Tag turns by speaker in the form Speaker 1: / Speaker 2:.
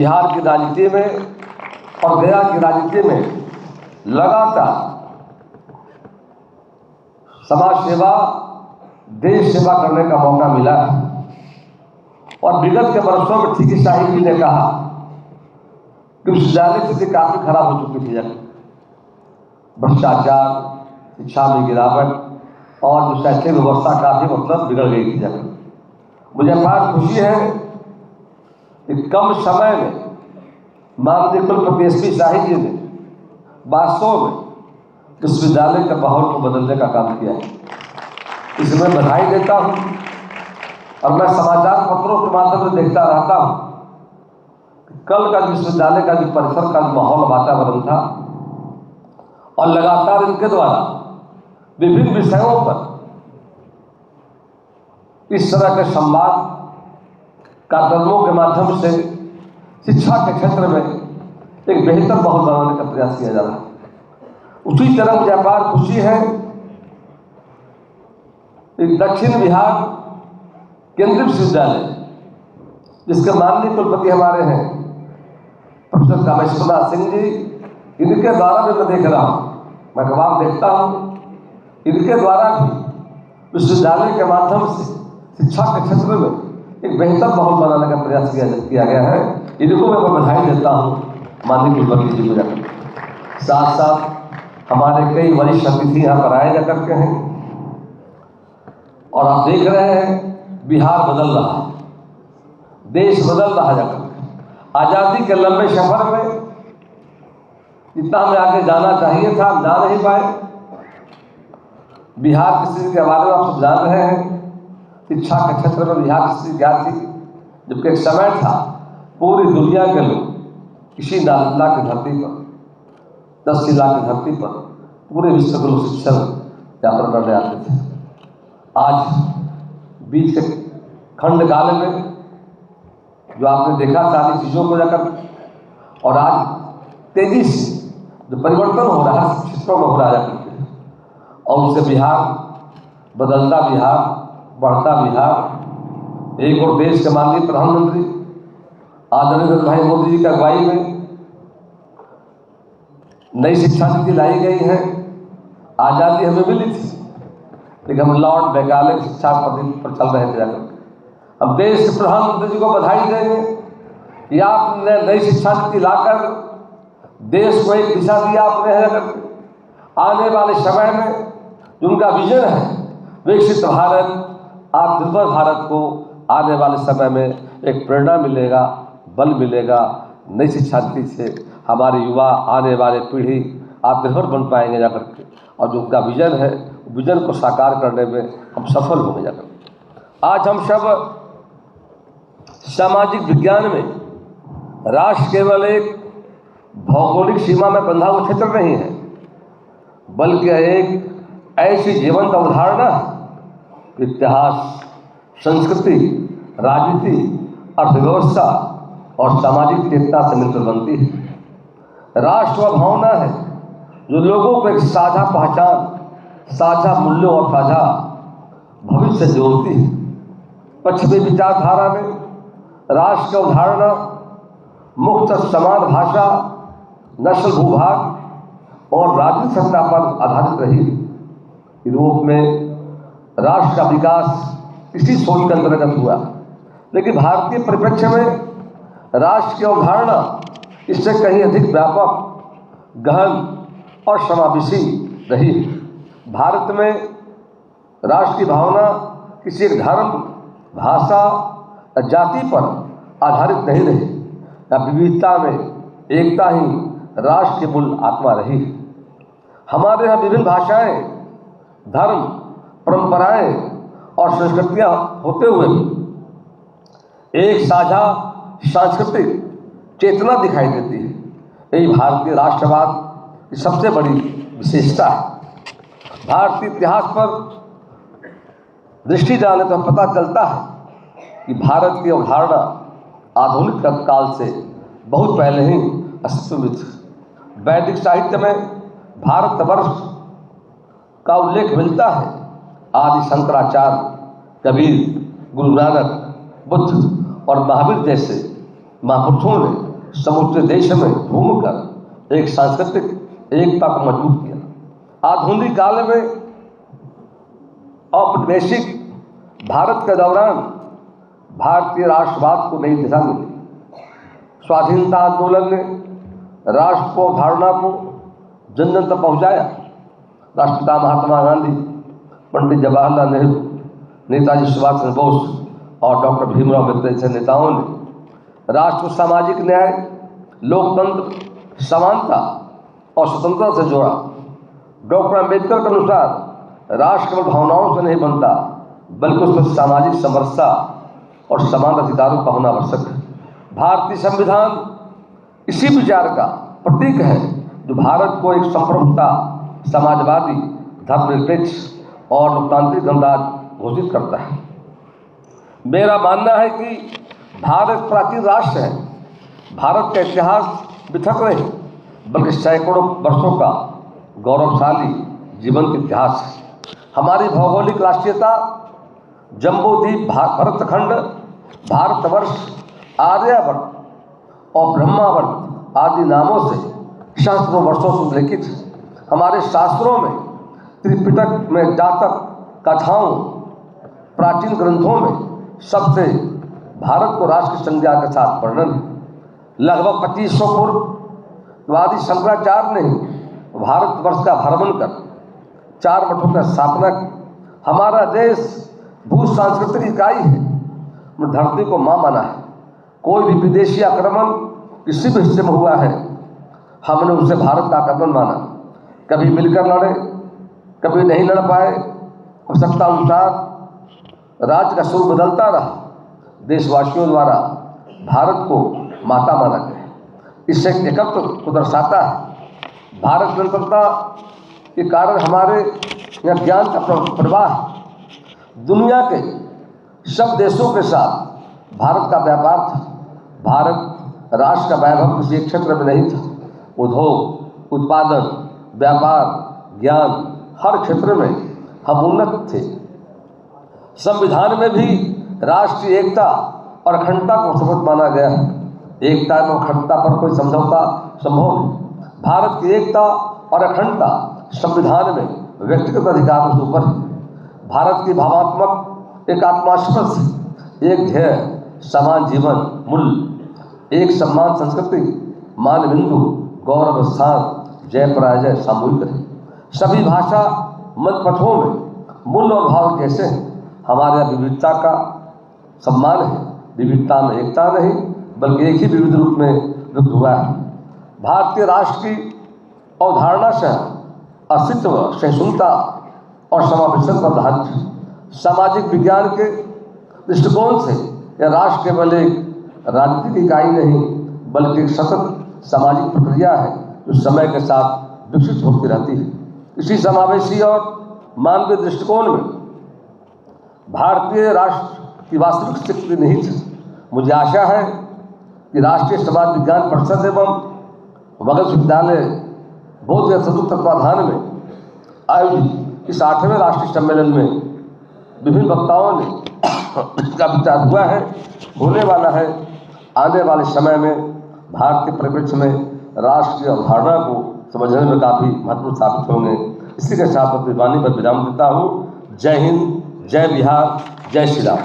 Speaker 1: बिहार की राजनीति में और गया की राजनीति में लगातार समाज सेवा, देश सेवा करने का मौका मिला है। और विगत के वर्षों में ठीक ही शाही जी ने कहा कि विश्वविद्यालय स्थिति काफी खराब हो चुकी थी। भ्रष्टाचार, शिक्षा में गिरावट और जो शैक्षणिक व्यवस्था काफी बिगड़ गई थी। मुझे अपार खुशी है कि कम समय में माननीय कुलपति एसपी शाही जी ने वास्तव में विश्वविद्यालय के माहौल को बदलने का काम किया है। इसमें बधाई देता हूँ। और मैं समाचार पत्रों के माध्यम से देखता रहता हूँ कि कल का विश्वविद्यालय का जो परिसर का माहौल, वातावरण था, और लगातार इनके द्वारा विभिन्न विषयों पर इस तरह के संवाद कार्यक्रमों के माध्यम से शिक्षा के क्षेत्र में एक बेहतर माहौल बनाने का प्रयास किया जा रहा है। उसी तरह मुझे अपार खुशी है कि दक्षिण बिहार केंद्रीय विश्वविद्यालय, जिसके माननीय कुलपति हमारे हैं प्रोफेसर कामेश्वरनाथ सिंह जी, इनके द्वारा भी मैं देख रहा हूँ, मैं अखबार देखता हूँ, इनके द्वारा भी विश्वविद्यालय के माध्यम से शिक्षा के क्षेत्र में एक बेहतर माहौल बनाने का प्रयास किया गया है। इनको मैं बधाई देता हूँ माननीय कुलपति जी को। साथ साथ हमारे कई वरिष्ठ अतिथि यहाँ पर आए जाकर के हैं। और आप देख रहे हैं बिहार बदल रहा है, देश बदल रहा है। जाकर आज़ादी के लंबे सफर में जितना हमें आगे जाना चाहिए था, हम जा नहीं पाए। बिहार की स्थिति के बारे में आप सब जान रहे हैं। शिक्षा के क्षेत्र में बिहार की स्थिति क्या थी, जबकि एक समय था पूरी दुनिया के लोग किसी नालंदा की धरती पर, तक्षशिला की धरती पर पूरे विश्व के लोग शिक्षण यात्रा करने आते थे। आज बीच के खंड काल में जो आपने देखा सारी चीज़ों को जाकर, और आज तेजी से जो परिवर्तन हो रहा है क्षेत्रों में हो रहा है, और उससे बिहार, बदलता बिहार, बढ़ता बिहार, एक और देश के माननीय प्रधानमंत्री आदरणीय नरेंद्र भाई मोदी जी की अगुवाई में नई शिक्षा नीति लाई गई है। आज़ादी हमें मिली थी, लेकिन हम लॉर्ड मैकाले की शिक्षा पद्धति पर चल रहे थे। जाकर हम देश के प्रधानमंत्री जी को बधाई देंगे कि आपने नई शिक्षा नीति लाकर देश को एक दिशा दिया आपने है। आने वाले समय में जो उनका विजन है, विकसित भारत, आत्मनिर्भर भारत को आने वाले समय में एक प्रेरणा मिलेगा, बल मिलेगा। नई शिक्षा नीति से हमारे युवा, आने वाले पीढ़ी आत्मनिर्भर बन पाएंगे जाकर के, और जो उनका विजन है, विजन को साकार करने में हम सफल होंगे जाकर। आज हम सब सामाजिक विज्ञान में राष्ट्र केवल एक भौगोलिक सीमा में बंधा हुआ क्षेत्र नहीं है, बल्कि एक ऐसी जीवंत अवधारणा, इतिहास, संस्कृति, राजनीति, अर्थव्यवस्था और सामाजिक चेतना से मिलकर बनती है। राष्ट्र वह भावना है जो लोगों को एक साझा पहचान, साझा मूल्यों और साझा भविष्य से जोड़ती है। पश्चिमी विचारधारा में राष्ट्र की अवधारणा मुक्त समान भाषा, नस्ल, भूभाग और राजनीतिक सत्ता पर आधारित रही। यूरोप में राष्ट्र का विकास इसी सोच के अंतर्गत हुआ, लेकिन भारतीय परिप्रेक्ष्य में राष्ट्र की अवधारणा इससे कहीं अधिक व्यापक, गहन और समावेशी रही। भारत में राष्ट्र की भावना किसी एक धर्म, भाषा, जाति पर आधारित नहीं रही। विविधता में एकता ही राष्ट्र की मूल आत्मा रही। हमारे यहाँ विभिन्न भाषाएं, धर्म, परंपराएं और संस्कृतियां होते हुए भी एक साझा सांस्कृतिक चेतना दिखाई देती है। यही भारतीय राष्ट्रवाद की सबसे बड़ी विशेषता है। भारतीय इतिहास पर दृष्टि डालें तो पता चलता है कि भारत की अवधारणा आधुनिक काल से बहुत पहले ही अस्तित्व में थी। वैदिक साहित्य में भारतवर्ष का उल्लेख मिलता है। आदि शंकराचार्य, कबीर, गुरु नानक, बुद्ध और महावीर जैसे महापुरुषों ने समूचे देश में घूमकर एक सांस्कृतिक एकता को मजबूत किया। आधुनिक काल में औपनिवेशिक भारत के दौरान भारतीय राष्ट्रवाद को नई दिशा मिली। स्वाधीनता आंदोलन ने राष्ट्र को अवधारणा को जन जन तक पहुँचाया। राष्ट्रपिता महात्मा गांधी, पंडित जवाहरलाल नेहरू, नेताजी सुभाष चंद्र बोस और डॉक्टर भीमराव अम्बेडकर जैसे नेताओं ने राष्ट्र को सामाजिक न्याय, लोकतंत्र, समानता और स्वतंत्रता से जोड़ा। डॉक्टर अम्बेडकर के अनुसार राष्ट्र केवल भावनाओं से नहीं बनता, बल्कि उसमें सामाजिक समरसता और समान अधिकारों का होना आवश्यक है। भारतीय संविधान इसी विचार का प्रतीक है, जो भारत को एक संप्रभुता, समाजवादी, धर्मनिरपेक्ष और लोकतांत्रिक गणराज्य घोषित करता है। मेरा मानना है कि भारत प्राचीन राष्ट्र है। भारत का इतिहास बिथक नहीं, बल्कि सैकड़ों वर्षों का गौरवशाली जीवंत इतिहास है। हमारी भौगोलिक राष्ट्रीयता जम्बूद्वीप, भरतखंड, भारतवर्ष, आर्यावर्त और ब्रह्मावर्त आदि नामों से सहस्त्रों वर्षों से उल्लेखित है। हमारे शास्त्रों में, त्रिपिटक में, जातक कथाओं, प्राचीन ग्रंथों में सबसे भारत को राष्ट्र की संज्ञा के साथ वर्णन है। लगभग 2500 पूर्व आदि शंकराचार्य ने भारतवर्ष का भ्रमण कर 4 मठों की स्थापना की। हमारा देश भू सांस्कृतिक इकाई है। हमने धरती को माँ माना है। कोई भी विदेशी आक्रमण किसी भी हिस्से में हुआ है, हमने उसे भारत का आक्रमण माना। कभी मिलकर लड़े, कभी नहीं लड़ पाए। आवश्यकता अनुसार राज्य का स्वरूप बदलता रहा। देशवासियों द्वारा भारत को माता माना गया। इससे एकत्व को दर्शाता है। भारत स्वतंत्रता के कारण हमारे यहाँ ज्ञान का प्रवाह, दुनिया के सब देशों के साथ भारत का व्यापार था। भारत राष्ट्र का वैभव किसी एक क्षेत्र में नहीं था। उद्योग, उत्पादन, व्यापार, ज्ञान, हर क्षेत्र में हम उन्नत थे। संविधान में भी राष्ट्रीय एकता और अखंडता को शपथ माना गया है। एकता और अखंडता पर कोई समझौता संभव नहीं। भारत की एकता और अखंडता संविधान में व्यक्तिगत अधिकारों से ऊपर है। भारत की भावात्मक एकात्मस्पर्श, एक ध्येय, समान जीवन मूल्य, एक सम्मान संस्कृति, मान बिंदु, गौरव स्थान, जय पराजय सामूहिक है। सभी भाषा मत पथों में मूल्य और भाव कैसे हैं। हमारे यहाँ विविधता का सम्मान है। विविधता में एकता नहीं, बल्कि एक ही विविध रूप में व्यक्त हुआ है। भारतीय राष्ट्र की अवधारणा से अस्तित्व, सहिष्णुता और समावेशन पर आधारित है। सामाजिक विज्ञान के दृष्टिकोण से यह राष्ट्र केवल एक राजनीतिक इकाई नहीं, बल्कि एक सतत सामाजिक प्रक्रिया है, जो समय के साथ विकसित होती रहती है। इसी समावेशी और मानवीय दृष्टिकोण में भारतीय राष्ट्र की वास्तविक स्थिति निहित है। मुझे आशा है कि राष्ट्रीय समाज विज्ञान परिषद एवं मगध विश्वविद्यालय बौद्ध संयुक्त तत्वाधान में आयोजित इस 8वें राष्ट्रीय सम्मेलन में विभिन्न वक्ताओं ने इसका विचार हुआ है, होने वाला है। आने वाले समय में भारत के परिप्रेक्ष्य में राष्ट्रीय अवधारणा को समझने में काफ़ी महत्वपूर्ण साबित होंगे। इसी के साथ अपनी वाणी पर विराम देता हूँ। जय हिंद, जय बिहार, जय श्री राम।